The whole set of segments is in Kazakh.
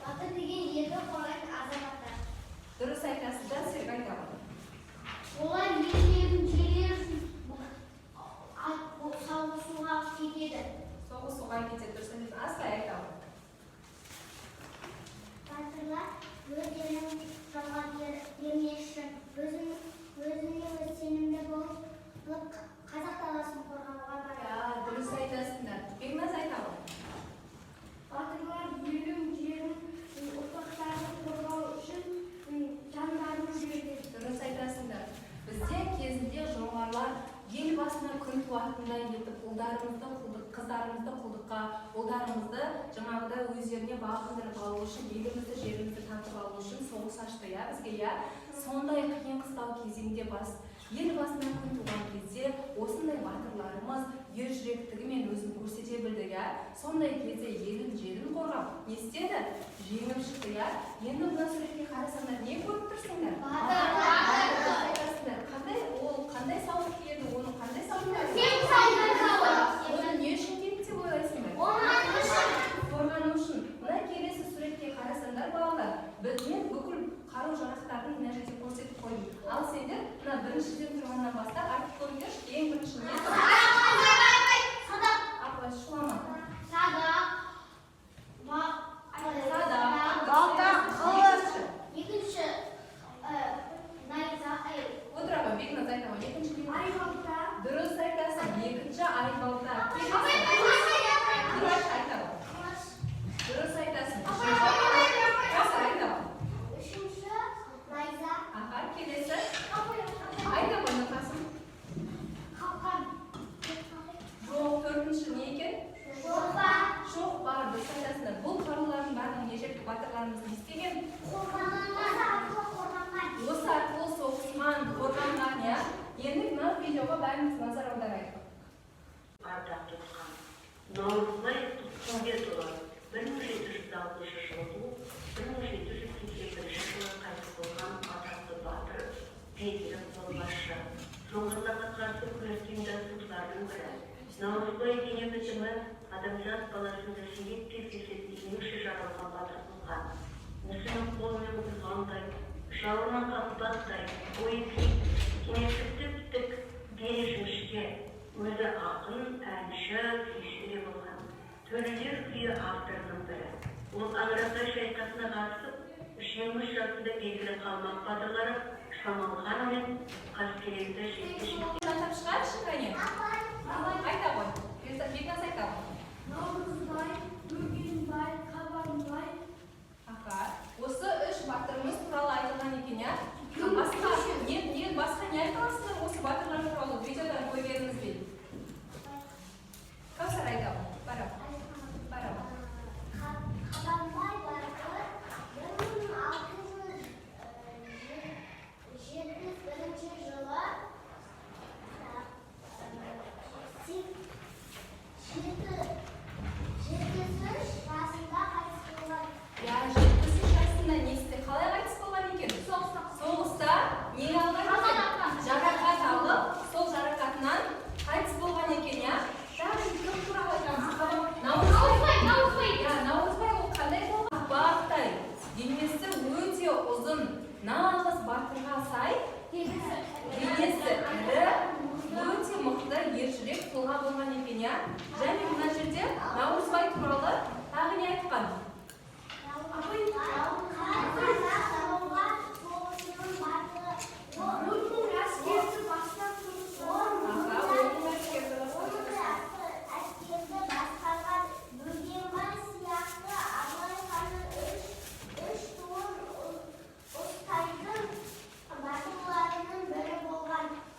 Батыр деген елді қорғайтын азаматтар. Дұрыс айтасыздар, Серік айта ғой. Олар елдердің жерлерін соғысуға кетеді. Соғысуға кетеді, дұрыс айтасыз. Асылай айта ғой. Батырлар өздерінің жауға бермес үшін өзіне сенімді болып қазақ даласын қорғауға барады. Дұрыс айтасыңдар. Бекназ айта ғой. Батырлар елін, жерін, ұрпақтарын қорғау үшін жандарын береді. Дұрыс айтасыңдар. Бізде кезінде жоңғарлар ел басына күн туатындай етіп ұлдарымызды, қыздарымызды құлдыққа, ұлдарымызды жаңағыда өздеріне бағындырып алу үшін, елімізді, жерімізді тартып алу үшін соғыс ашты, бізге. Сондай қиын қыстау кезеңде ел басына күн туған кезде осындай батырларымыз ер жүректігімен өзін көрсете білді. Сондай кезде елін, жерін қорғап, не істеді? Жеңіп шықты. Енді мына суретке қарасаңдар, не көріп тұрсыңдар? Қандай сауыт киеді, оны қандай сауыт? Оны не үшін киеді деп ойлайсыңдар? Қорғану үшін. Мына келесі суретке қарасаңдар, балалар, мен бүкіл қару-жарақтарын мына жерде көрсетіп қойдым. Ал сендер мына біріншіден тұрғаннан бастап айтып көріңдерші, ең бірінші не? Апа, шулама. Балта, қылыш. Екінші Отыра ғой, Бекназ айта ғой. Екінші не? айбалта. Дұрыс айтасың. Екінші айбалта. Дұрыс айта ғой. Дұрыс айтасың. Айта ғой. Үшінші найза. Аха, келесі. Айта ғой, нұқасын. Қалқан. Жоқ, төртінші не екен? Шоқпа. Шоқпа, дұрыс айтасыңдар. Бұл қарулардың барлығын ежелгі батырларымыз не істеген? Осы арқылы соғысқан, қорғанған, Енді мына видеоға бәріміз назар аударайық. Ардақ тұтқан. Наурызбай Тұтқынбетұлы 1760 жылы, 1781 жылы қайтыс болған атақты батыр, белгілі қолбасшы. Жоңғарларға қарсы күрескен жазушылардың бірі. Наурызбай дене бітімі адамзат баласында сирек кездесетін ерекше жаралған батыр болған. Осының қолымен бұзғандай, жауынан қақпаттай, ойы кенесіп бере жіңішке, өзі ақын, әнші, күйші болған. Төрелер күйі авторының бірі. Ол Аңырақай шайқасына қатысып, 23 жасында белгілі қалмақ батырлары Шамалхан мен Қаскелеңді жекпе-жекте. Атап шығаршы, кәне? Айта ғой. Бекназ айта ғой. Наурызбай, Бөгенбай, Қабанбай. Осы үш батырымыз туралы айтылған екен, Басқа не айтыласыздар осы батырлар туралы видеодан көргеніңізбен? Кәусар айта ғой. Бара. Қабанбай батыр 1671 жылы 73 жасында қайтыс болған. 73 жасында не істеді? Қалай қайтыс болған екен? Соғыста не алған? Жарақат алып, сол жарақатынан қайтыс болған екен, Тағы кім туралы айтамыз? Наурызбай ол қандай болған? Бақтай. Денесі өте ұзын, нағыз батырға сай, денесі ірі, өте мықты ержүрек тұлға болған екен, Және мына жерде Наурызбай туралы тағы не айтқан?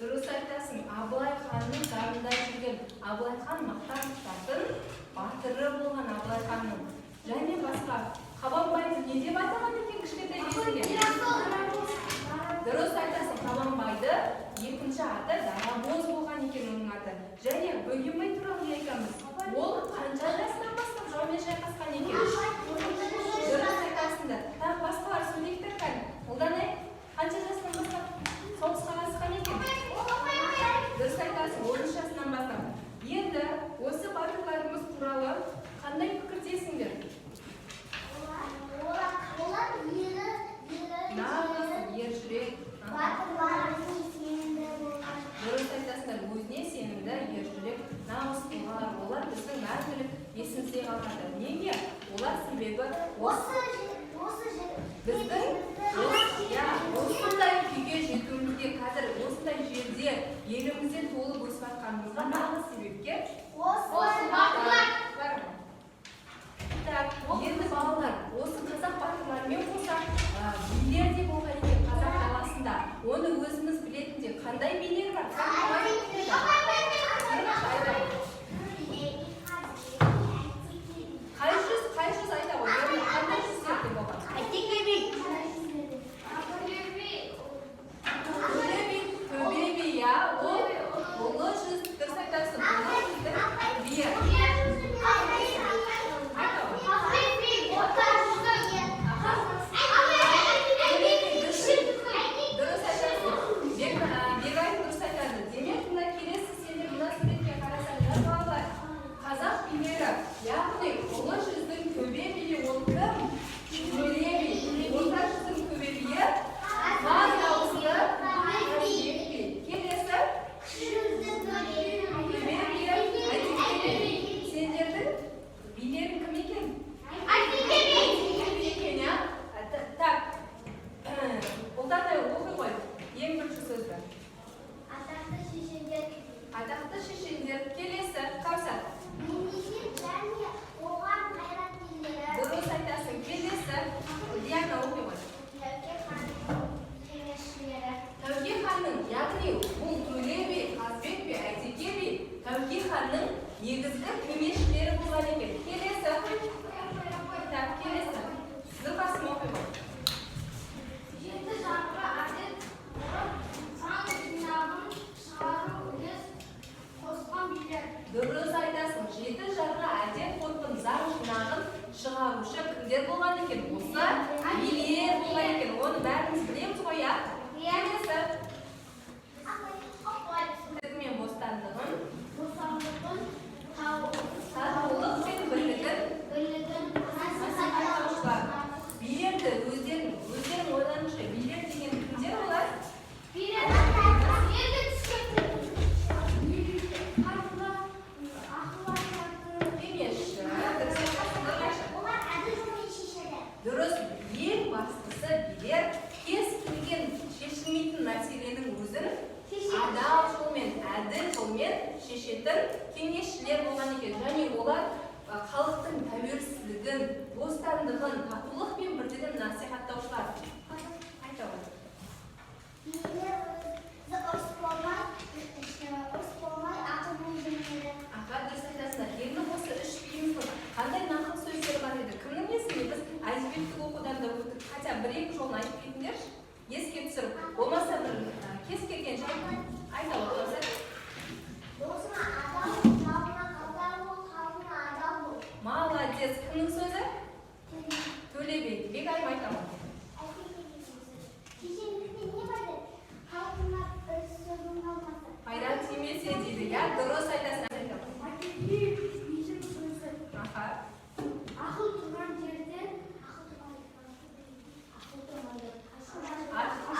Дұрыс айтасың, Абылай ханның зарында жүрген, Абылай хан мақтан тұтатын батыры болған Абылай ханның. Және басқа, Қабанбайды не деп атаған екен кішкентай кезінде? Дұрыс айтасың, Қабанбайды екінші аты Дарабоз болған екен оның аты. Және Бөгенбай туралы не айтамыз? Ол қанша жасынан бастап жаумен шайқасқан екен? Дұрыс айтасыңдар. Тағы басқалар сөйлейіктер кәне? Ұлданай, қанша жасынан бастап соғысқа қатысқан екен? Дұрыс айтасың, 13 жасынан бастап. Енді осы батырларымыз туралы қандай пікірдесіңдер? осының мәңгілік есімізде қалады. Неге? Олар себебі біздің осындай күйге жетуімізге, қазір осындай жерде елімізде толып өсіп жатқанымызға нағыз себепкер осы батырлар. Енді балалар, осы қазақ батырларымен қоса билер де болған екен қазақ даласында. Оны өзіміз білетінде қандай билер бар? Қай жүз айта ғой? Қандай жүздерде болған? Төбе би, иә, ол ұлы жүз, дұрыс айтасың, ұлы жүздің биі. Яғни ұлы жүздің көбе биі ол кім? Төре би. Орта жүздің көбе биі маз дауысты әжібек би. Келесі төбе биі әйтеке би. Сендердің билерің кім екен? Әйтеке би екен, иә? Так, ұлдатай оқи ғой ең бірінші сөзді. Атақты шешендер. Келесі Кәусар. Дұрыс айтасың. Келесі Диана оқи ғой. Тәуке ханның, яғни бұл Төле би, Қазбек би, Әйтеке би, Тәуке ханның негізгі көмекшілері болған екен. Келесі. Келесі. Зылқасым оқи ғой. Жеті жарғы әдет сан жинағын шығару үлес қосқан билер. Дұрыс айтасың. Жеті жарғы әдет қорқын заң жинағын шығарушы кімдер болған екен? Осы билер болған екен. Оны бәріміз білеміз ғой, иә? Келесі. Мен бостандығын, татулық пен бірлігін насихаттаушылар. Билерді өздерің ойланыңызшы. Билер деген кімдер олар? Дұрыс, ең бастысы билер кез келген шешілмейтін мәселенің өзін адал жолмен, әділ жолмен шешетін кеңесшілер болған екен. Және олар халықтың тәуелсіздігін, бостандығын, татулық пен бірлігін насихаттаушылар. Айта ғой. Аға, дұрыс айтасыңдар. Енді осы үш биіміздің қандай нақыл сөздері бар еді? Кімнің есіне біз әдебиеттік оқудан да өттік? Хотя бір-екі жолын айтып кетіңдерші, еске түсіріп. Болмаса бір кез келген жай айта отырсақ. Молодец. Кімнің сөзі? Төле би. Бегайым айта ғой. Пайда тимесе дейді, иә? Дұрыс айтасың. Ақыл тұрған жерде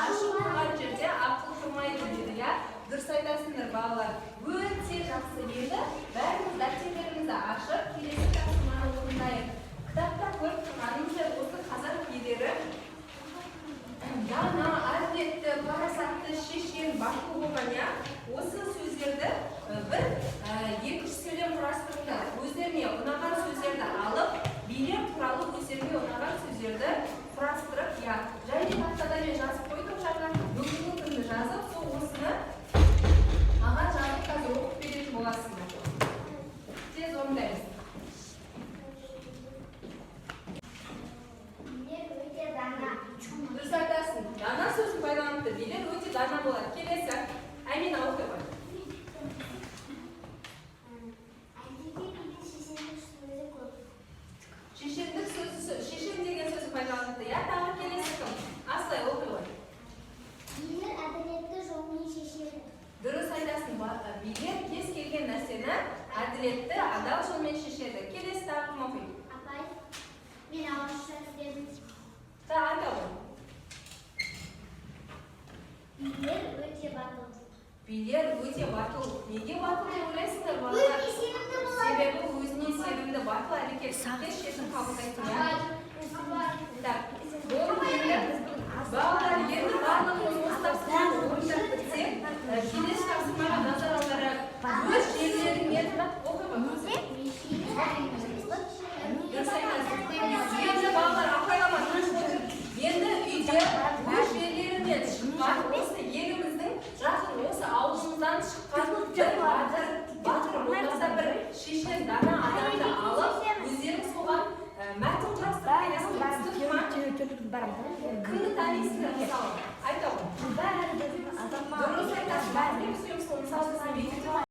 Ашық тұрған жерде ақыл тұрмайды дейді, иә? Дұрыс айтасыңдар балалар. Өте жақсы. Енді бәріміз дәптерлерімізді ашып, келесі тапсырманы орындайық. Кітапта көріп тұрғанымыздай осы қазақ билері дана, әділетті, парасатты, шешен, батыл болған, иә? Осы сөздерді бір екі-үш сөйлем құрастырыңдар. Өздеріне ұнаған сөздерді алып, билер туралы өздеріне ұнаған сөздерді құрастырып, иә, және тақтадан жазып қойдық жаңа бүгінгі күнді жазып, сол осыны маған жазып қазір оқып беретін боласыңдар. Тез орындаймыз. Дұрыс айтасың. Дана сөзін пайдаланыпты. Билер өте дана болады. Келесі. Әмина оқи ғой. Шешен деген сөзі пайдаланыпты. Я тағы келесі кім? Аслай оқи ғой. билер әділетті жолмен шешеді. Дұрыс айтасың. Билер кез келген нәрсені әділетті, адал жолмен шешеді. Келесі тағы кім оқи? Апай, мен ағылшынша іздедім. Айта ғой. Билер өте батыл. Билер өте батыл. Неге батыл деп ойлайсыңдар балалар? Өте сенімді болады. Себебі тез шешім қабылдайсың. Так, балалар енді барлығымыз осылап ойындар бітсе, келесі тапсырмаға назар аударайық. Өз жерлеріңнен енді балалар апайлама енді үйде өз жерлерінен шыққан осы еліміздің жақын осы ауылымыздан шыққан бір батыр болмаса бір шешен дана адамды алып өздерің соған мәтін құрастырып бересіңдер. Кімді танисыңдар мысалы? Айта ғой. Дұрыс айтасың. Мысалы